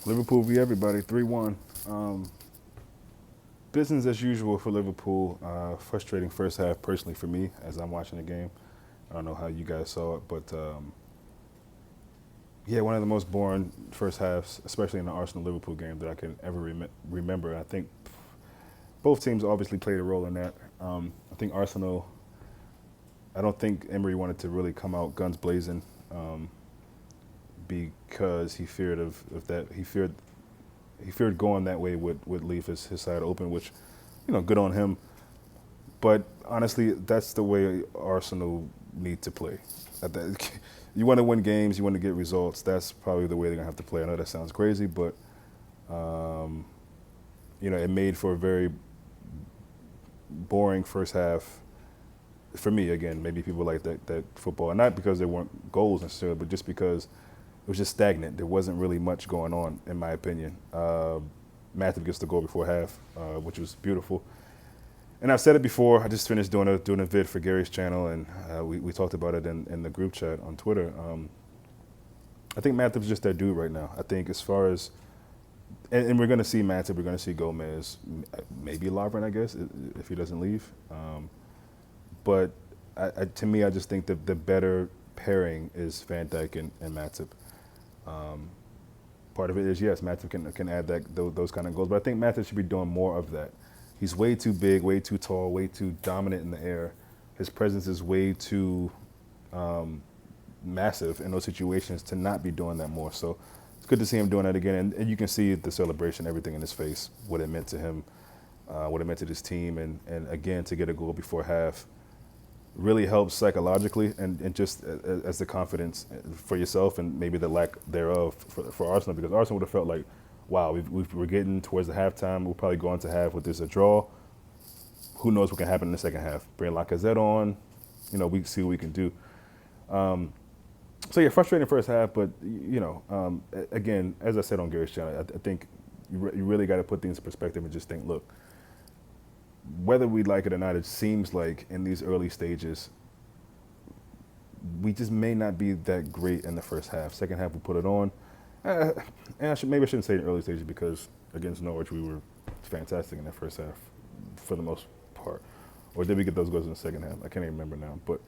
Liverpool v everybody, 3-1. Business as usual for Liverpool. Frustrating first half personally for me as I'm watching the game. I don't know how you guys saw it, but yeah, one of the most boring first halves, especially in the Arsenal Liverpool game that I can ever remember. I think both teams obviously played a role in that. I think Arsenal. I don't think Emery wanted to really come out guns blazing because he feared of that. He feared going that way would leave his side open, which, good on him. But honestly, that's the way Arsenal need to play. You want to win games, you want to get results. That's probably the way they're gonna have to play. I know that sounds crazy, but um, it made for a very boring first half for me. Again, maybe people like that football, and not because there weren't goals necessarily, but just because it was just stagnant. There wasn't really much going on, in my opinion. Matthew gets the goal before half, which was beautiful. And I've said it before. I just finished doing a vid for Gary's channel, and we talked about it in the group chat on Twitter. I think Matip's just that dude right now. I think as far as, and we're going to see Matip, we're going to see Gomez, maybe Lovren, I guess, if he doesn't leave. But to me, I just think that the better pairing is Van Dijk and Matip. Part of it is, yes, Matip can add those kind of goals, but I think Matip should be doing more of that. He's way too big, way too tall, way too dominant in the air. His presence is way too massive in those situations to not be doing that more. So it's good to see him doing that again, and you can see the celebration, everything in his face, what it meant to him, what it meant to this team, and again, to get a goal before half really helps psychologically and just as the confidence for yourself and maybe the lack thereof for Arsenal, because Arsenal would have felt like, wow, we're getting towards the halftime. We'll probably go into half with this a draw. Who knows what can happen in the second half? Bring Lacazette on, we see what we can do. So yeah, frustrating first half, but again, as I said on Gary's channel, I think you really got to put things in perspective and just think, look, whether we like it or not, it seems like in these early stages, we just may not be that great in the first half. Second half, we put it on. And maybe I shouldn't say in early stages, because against Norwich, we were fantastic in the first half for the most part. Or did we get those goals in the second half? I can't even remember now. But,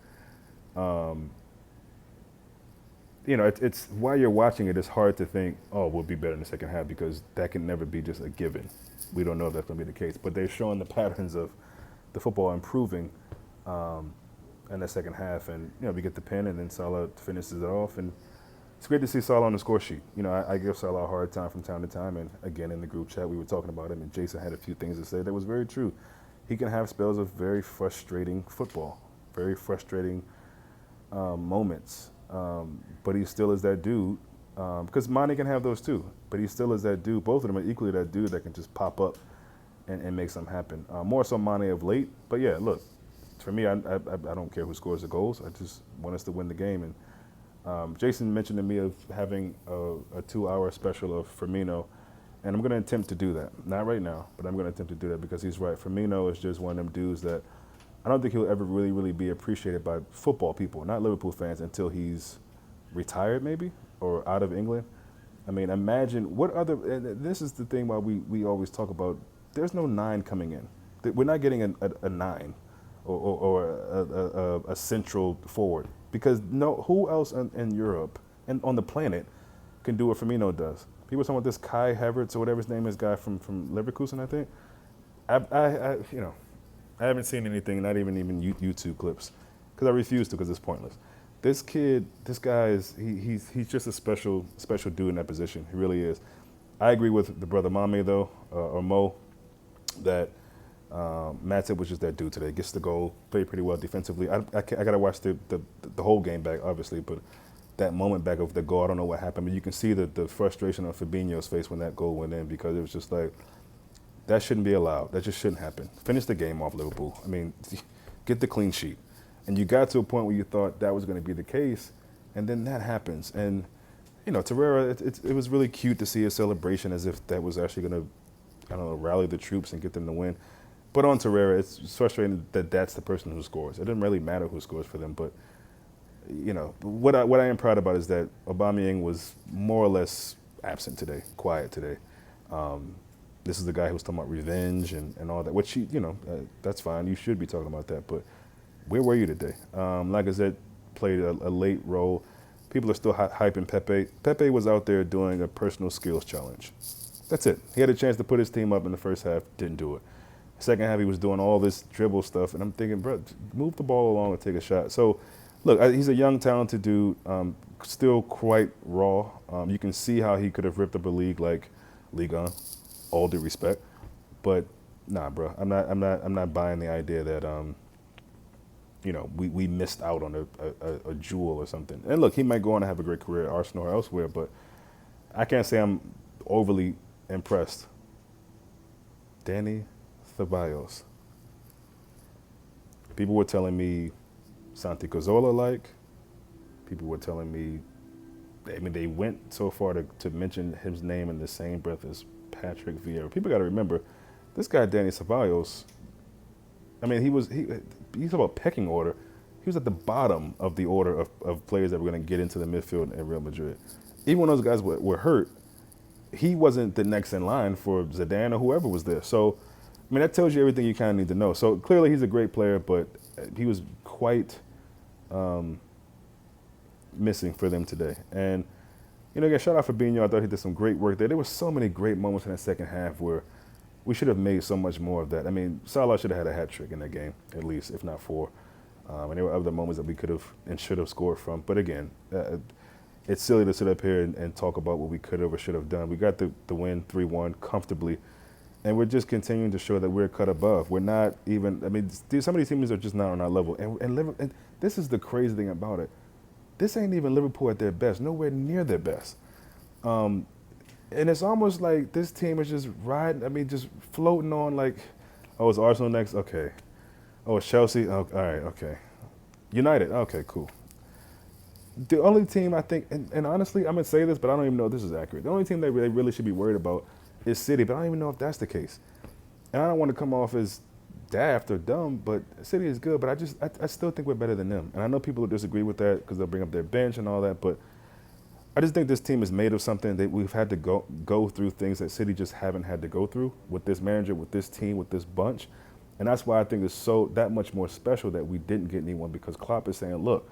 it's while you're watching it, it's hard to think, oh, we'll be better in the second half, because that can never be just a given. We don't know if that's going to be the case. But they're showing the patterns of the football improving in the second half. And, we get the pin, and then Salah finishes it off. And it's great to see Salah on the score sheet. I give Salah a hard time from time to time. And, again, in the group chat, we were talking about him, and Jason had a few things to say that was very true. He can have spells of very frustrating football, very frustrating moments. But he still is that dude. Because Mane can have those too, but he still is that dude. Both of them are equally that dude that can just pop up and make something happen. More so Mane of late, but yeah, look, for me, I don't care who scores the goals. I just want us to win the game. And Jason mentioned to me of having a 2-hour special of Firmino, and I'm going to attempt to do that. Not right now, but I'm going to attempt to do that, because he's right. Firmino is just one of them dudes that I don't think he'll ever really, really be appreciated by football people, not Liverpool fans, until he's retired maybe, or out of England. I mean, imagine what other, and this is the thing why we always talk about, there's no 9 coming in. We're not getting a 9 or a central forward, because who else in Europe and on the planet can do what Firmino does? People talking about this Kai Havertz or whatever his name is, guy from Leverkusen, I think. I haven't seen anything, not even YouTube clips, because I refuse to, because it's pointless. This kid, this guy he's just a special dude in that position. He really is. I agree with the brother Mame though, or Mo, that Matip was just that dude today. Gets the goal, played pretty well defensively. I gotta watch the whole game back, obviously, but that moment back of the goal, I don't know what happened, but you can see the frustration on Fabinho's face when that goal went in, because it was just like, that shouldn't be allowed. That just shouldn't happen. Finish the game off, Liverpool. I mean, get the clean sheet. And you got to a point where you thought that was going to be the case, and then that happens. And, Torreira, it was really cute to see a celebration as if that was actually going to, rally the troops and get them to win. But on Torreira, it's frustrating that that's the person who scores. It doesn't really matter who scores for them, but, what I am proud about is that Aubameyang was more or less absent today, quiet today. This is the guy who was talking about revenge and all that, which, that's fine. You should be talking about that. But where were you today? Like I said, played a late role. People are still hyping Pepe. Pepe was out there doing a personal skills challenge. That's it. He had a chance to put his team up in the first half, didn't do it. Second half, he was doing all this dribble stuff, and I'm thinking, bro, move the ball along and take a shot. So, look, he's a young, talented dude, still quite raw. You can see how he could have ripped up a league like Ligue 1, all due respect. But nah, bro, I'm not buying the idea that we missed out on a jewel or something. And look, he might go on to have a great career at Arsenal or elsewhere, but I can't say I'm overly impressed. Danny Ceballos. People were telling me Santi Cazorla like. People were telling me, they went so far to mention his name in the same breath as Patrick Vieira. People got to remember, this guy Danny Ceballos, you talk about pecking order. He was at the bottom of the order of players that were going to get into the midfield in Real Madrid. Even when those guys were hurt, he wasn't the next in line for Zidane or whoever was there. So, that tells you everything you kind of need to know. So clearly he's a great player, but he was quite missing for them today. And, again, shout out Fabinho. I thought he did some great work there. There were so many great moments in the second half where we should have made so much more of that. Salah should have had a hat trick in that game, at least, if not four. And there were other moments that we could have and should have scored from. But again, it's silly to sit up here and talk about what we could have or should have done. We got the win 3-1 comfortably. And we're just continuing to show that we're cut above. We're not even, some of these teams are just not on our level. And this is the crazy thing about it. This ain't even Liverpool at their best, nowhere near their best. And it's almost like this team is just riding, just floating on like, oh, it's Arsenal next? Okay. Oh, it's Chelsea? Oh, all right, okay. United? Okay, cool. The only team I think, and honestly, I'm going to say this, but I don't even know if this is accurate. The only team that they really should be worried about is City, but I don't even know if that's the case. And I don't want to come off as daft or dumb, but City is good, but I still think we're better than them. And I know people will disagree with that because they'll bring up their bench and all that, but I just think this team is made of something that we've had to go through things that City just haven't had to go through with this manager, with this team, with this bunch. And that's why I think it's that much more special that we didn't get anyone, because Klopp is saying, look,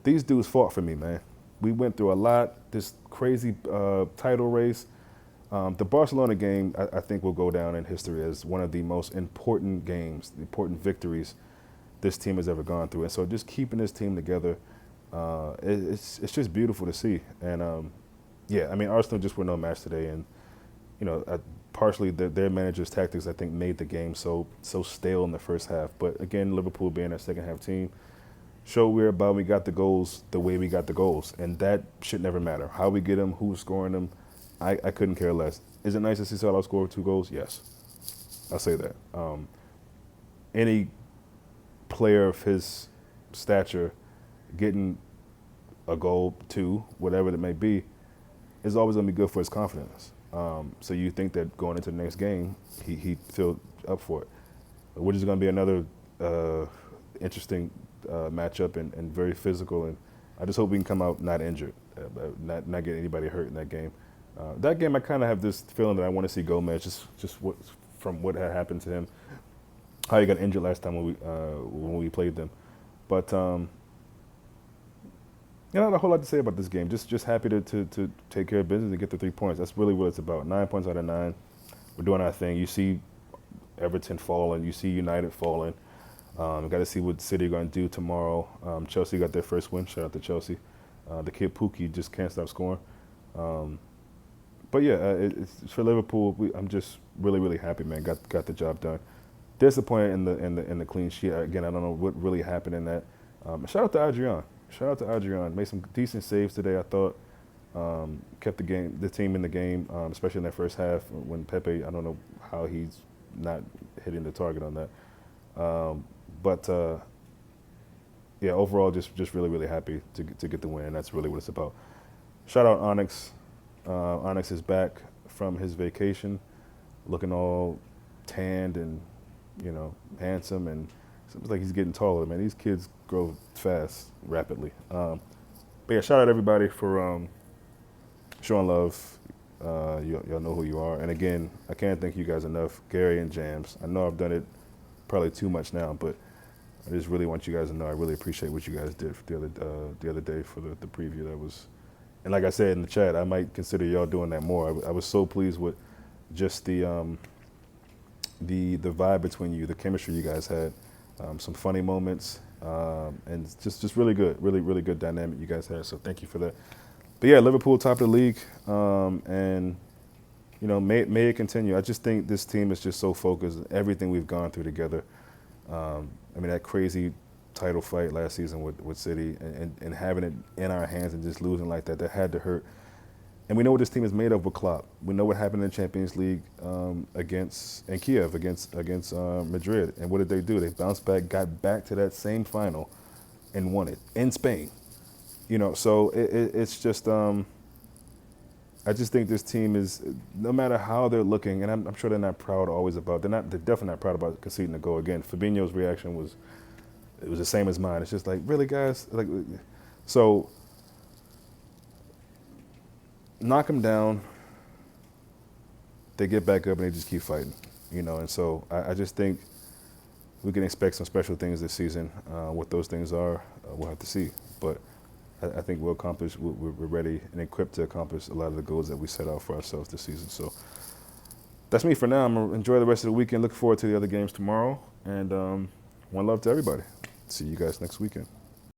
these dudes fought for me, man. We went through a lot, this crazy title race. The Barcelona game, I think, will go down in history as one of the most important games, important victories this team has ever gone through. And so just keeping this team together, it's just beautiful to see. And, Arsenal just were no match today. And, partially their manager's tactics, I think, made the game so stale in the first half. But, again, Liverpool being a second-half team, showed we're about. We got the goals the way we got the goals. And that should never matter. How we get them, who's scoring them, I couldn't care less. Is it nice to see Salah score 2 goals? Yes. I'll say that. Any player of his stature getting a goal, 2, whatever it may be, is always going to be good for his confidence. So you think that going into the next game, he feel up for it. Which is going to be another interesting matchup and very physical. And I just hope we can come out not injured, not get anybody hurt in that game. That game, I kind of have this feeling that I want to see Gomez, just from what had happened to him, how he got injured last time when we played them. But not a whole lot to say about this game. Just happy to take care of business and get the 3 points. That's really what it's about. 9 points out of 9. We're doing our thing. You see Everton falling. You see United falling. Got to see what City are going to do tomorrow. Chelsea got their first win. Shout out to Chelsea. The kid Pookie just can't stop scoring. But yeah, it's for Liverpool. I'm just really, really happy, man. Got the job done. Disappointed in the clean sheet. Again, I don't know what really happened in that. Shout out to Adrian. Made some decent saves today, I thought. Kept the team in the game, especially in that first half when Pepe. I don't know how he's not hitting the target on that. But overall, just really, really happy to get the win. And that's really what it's about. Shout out Onyx. Onyx is back from his vacation, looking all tanned and, handsome, and it seems like he's getting taller, man. These kids grow fast, rapidly. But yeah, shout out everybody for showing love. Y'all know who you are. And again, I can't thank you guys enough, Gary and Jams. I know I've done it probably too much now, but I just really want you guys to know I really appreciate what you guys did for the other day for the preview. That was, and like I said in the chat, I might consider y'all doing that more. I was so pleased with just the vibe between you, the chemistry you guys had, some funny moments, and just really good, really good dynamic you guys had. So thank you for that. But yeah, Liverpool top of the league, and you know may it continue. I just think this team is just so focused. Everything we've gone through together. I mean that crazy title fight last season with City, and having it in our hands and just losing like that had to hurt. And we know what this team is made of with Klopp. We know what happened in the Champions League against Kiev against Madrid. And what did they do? They bounced back, got back to that same final, and won it in Spain. You know, so it's just. I just think this team is, no matter how they're looking, and I'm sure they're not proud always about. They're definitely not proud about conceding a goal again. Fabinho's reaction was the same as mine. It's just like, really, guys, like, so. Knock them down, they get back up and they just keep fighting, you know. And so I just think we can expect some special things this season. What those things are, we'll have to see. But I think we'll accomplish. We're ready and equipped to accomplish a lot of the goals that we set out for ourselves this season. So that's me for now. I'm gonna enjoy the rest of the weekend. Look forward to the other games tomorrow. And one love to everybody. See you guys next weekend.